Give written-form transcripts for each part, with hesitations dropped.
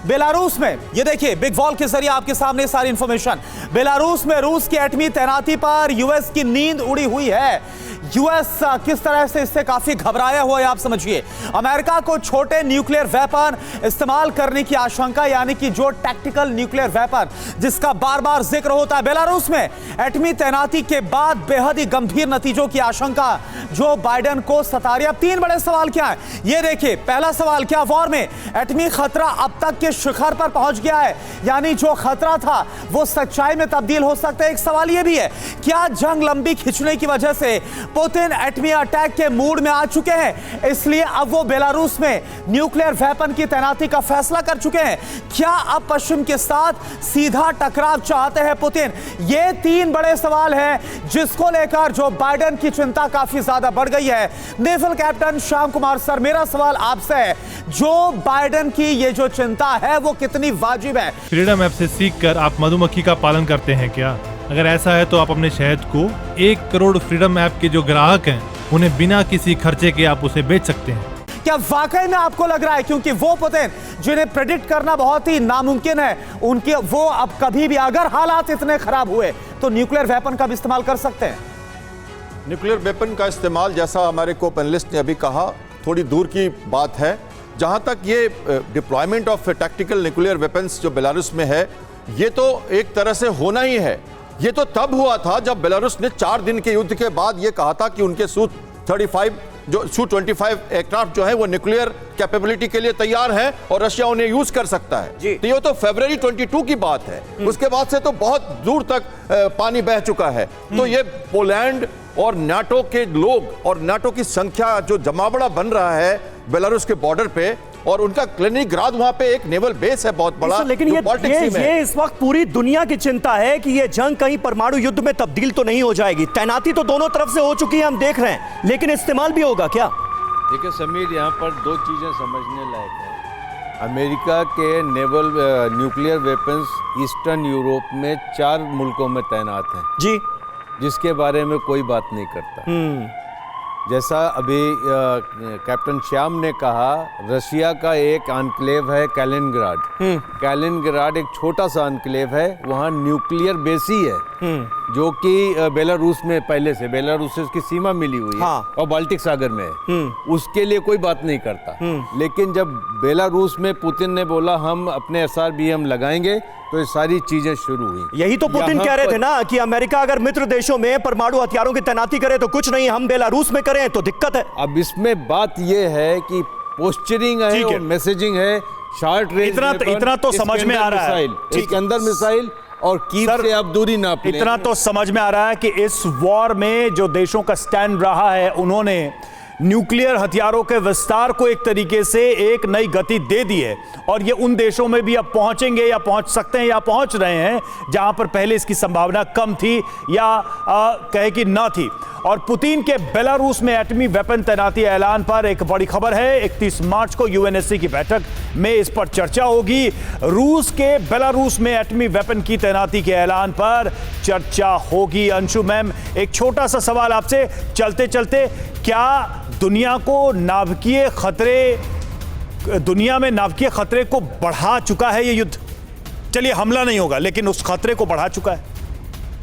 Belarus में, ये देखिए बिग वॉल के जरिए आपके सामने सारी इंफॉर्मेशन। बेलारूस में रूस की एटमी तैनाती पर यूएस की नींद उड़ी हुई है। यूएस किस तरह से इससे काफी घबराया हुआ है आप समझिए। अमेरिका को छोटे न्यूक्लियर वेपन इस्तेमाल करने की आशंका, यानी कि जो टैक्टिकल न्यूक्लियर वेपन जिसका बार बार जिक्र होता है। बेलारूस में एटमी तैनाती के बाद बेहद ही गंभीर नतीजों की आशंका जो बाइडेन को सता रही है। अब तीन बड़े सवाल क्या है ये देखिए। पहला सवाल, क्या वॉर में एटमी खतरा अब तक के शिखर पर पहुंच गया है, यानी जो खतरा था वो सच्चाई में तब्दील हो सकता है। एक सवाल ये भी है, क्या जंग लंबी खिंचने की वजह से पुतिन एटमी अटैक के मूड में आ चुके हैं, इसलिए अब वो बेलारूस में न्यूक्लियर वेपन की तैनाती का फैसला कर चुके हैं? क्या अब पश्चिम के साथ सीधा टकराव चाहते हैं पुतिन? ये तीन बड़े सवाल हैं जिसको लेकर जो बाइडेन की चिंता काफी ज्यादा बढ़ गई है। Naval captain Shyam Kumar sir, मेरा सवाल आपसे है, जो बाइडेन की ये जो चिंता है वो कितनी वाजिब है? फ्रीडम ऐप से सीखकर आप मधुमक्खी का पालन करते हैं क्या? अगर ऐसा है तो आप अपने शहद को 1 करोड़ फ्रीडम ऐप के जो ग्राहक हैं उन्हें बिना किसी खर्चे के आप उसे बेच सकते हैं। क्या वाकई में आपको लग रहा है, क्योंकि वो पुतिन जिन्हें प्रेडिक्ट करना बहुत ही नामुमकिन है, उनके वो अब कभी भी अगर हालात इतने खराब हुए तो न्यूक्लियर वेपन का भी इस्तेमाल कर सकते हैं? न्यूक्लियर वेपन का इस्तेमाल, जैसा हमारे को पैनलिस्ट ने अभी कहा, थोड़ी दूर की बात है। जहां तक ये deployment of tactical nuclear weapons जो बेलारूस में है, ये तो एक तरह से होना ही है। ये तो तब हुआ था जब बेलारूस ने 4 दिन के युद्ध के बाद ये कहा था कि उनके Su-25 एयरक्राफ्ट जो है वो न्यूक्लियर कैपेबिलिटी के लिए तैयार है और रशिया उन्हें यूज कर सकता है। तो ये तो फरवरी 22 की बात है। उसके बाद से तो बहुत दूर तक पानी बह चुका है। तो ये पोलैंड और नाटो के लोग और नाटो की संख्या जो जमावड़ा बन रहा है बेलारूस के बॉर्डर पे, और उनका क्लिनिग्राद वहां पे एक नेवल बेस है बहुत बड़ा। लेकिन ये इस वक्त पूरी दुनिया की चिंता है कि ये जंग कहीं परमाणु युद्ध में तब्दील तो नहीं हो जाएगी। तैनाती तो दोनों तरफ से हो चुकी है, हम देख रहे हैं, लेकिन इस्तेमाल भी होगा क्या? देखिए समीर, यहाँ पर 2 चीजें समझने लायक है। अमेरिका के naval nuclear weapons eastern Europe में 4 मुल्कों में तैनात हैं जी, जिसके बारे में कोई बात नहीं करता। जैसा अभी कैप्टन श्याम ने कहा, रशिया का एक एन्क्लेव है कैलिनग्राड। कैलिनग्राड एक छोटा सा एन्क्लेव है, वहाँ न्यूक्लियर बेस ही है जो कि बेलारूस में पहले से, बेलारूस से उसकी सीमा मिली हुई है और बाल्टिक सागर में है। उसके लिए कोई बात नहीं करता। लेकिन जब बेलारूस में पुतिन ने बोला हम अपने SRBM लगाएंगे, तो ये सारी चीजें शुरू हुई। यही तो पुतिन कह रहे थे ना कि अमेरिका अगर मित्र देशों में परमाणु हथियारों की तैनाती करे तो कुछ नहीं, हम बेलारूस में करें तो दिक्कत है। अब इसमें बात ये है कि पोस्चरिंग है और मैसेजिंग है। शॉर्ट रेंज इतना तो समझ में आ रहा है, अंदर मिसाइल और कीव से आप दूरी नाप लें। इतना तो समझ में आ रहा है कि इस वॉर में जो देशों का स्टैंड रहा है, उन्होंने न्यूक्लियर हथियारों के विस्तार को एक तरीके से एक नई गति दे दी है, और ये उन देशों में भी अब पहुंचेंगे या पहुंच सकते हैं या पहुंच रहे हैं जहां पर पहले इसकी संभावना कम थी या कहे कि ना थी। और पुतिन के बेलारूस में एटमी वेपन तैनाती ऐलान पर एक बड़ी खबर है। 31 मार्च को UNSC की बैठक में इस पर चर्चा होगी। रूस के बेलारूस में एटमी वेपन की तैनाती के ऐलान पर चर्चा होगी। अंशु मैम, एक छोटा सा सवाल आपसे चलते चलते, क्या दुनिया में नाभिकीय खतरे को बढ़ा चुका है ये युद्ध? चलिए हमला नहीं होगा, लेकिन उस खतरे को बढ़ा चुका है।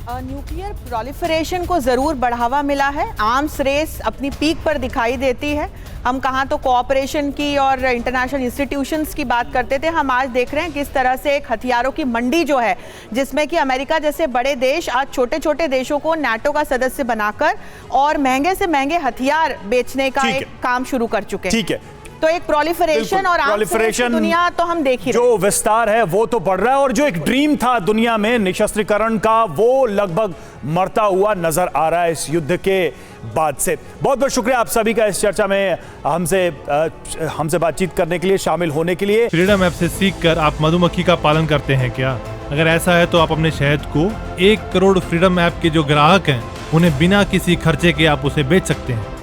न्यूक्लियर प्रोलिफरेशन को जरूर बढ़ावा मिला है। आर्म्स रेस अपनी पीक पर दिखाई देती है। हम कहाँ तो कोऑपरेशन की और इंटरनेशनल इंस्टीट्यूशंस की बात करते थे, हम आज देख रहे हैं किस तरह से एक हथियारों की मंडी जो है, जिसमें कि अमेरिका जैसे बड़े देश आज छोटे छोटे देशों को नाटो का सदस्य बनाकर और महंगे से महंगे हथियार बेचने का एक काम शुरू कर चुके हैं। ठीक है, तो एक प्रोलिफरेशन और प्रोलिफरेशन दुनिया तो हम देख ही रहे हैं। जो विस्तार है वो तो बढ़ रहा है, और जो एक ड्रीम था दुनिया में निशस्त्रीकरण का, वो लगभग मरता हुआ नजर आ रहा है इस युद्ध के बाद से। बहुत बहुत शुक्रिया आप सभी का इस चर्चा में हमसे बातचीत करने के लिए, शामिल होने के लिए। फ्रीडम ऐप से सीखकर आप मधुमक्खी का पालन करते हैं क्या? अगर ऐसा है तो आप अपने शहद को 1 करोड़ फ्रीडम ऐप के जो ग्राहक हैं उन्हें बिना किसी खर्चे के आप उसे बेच सकते हैं।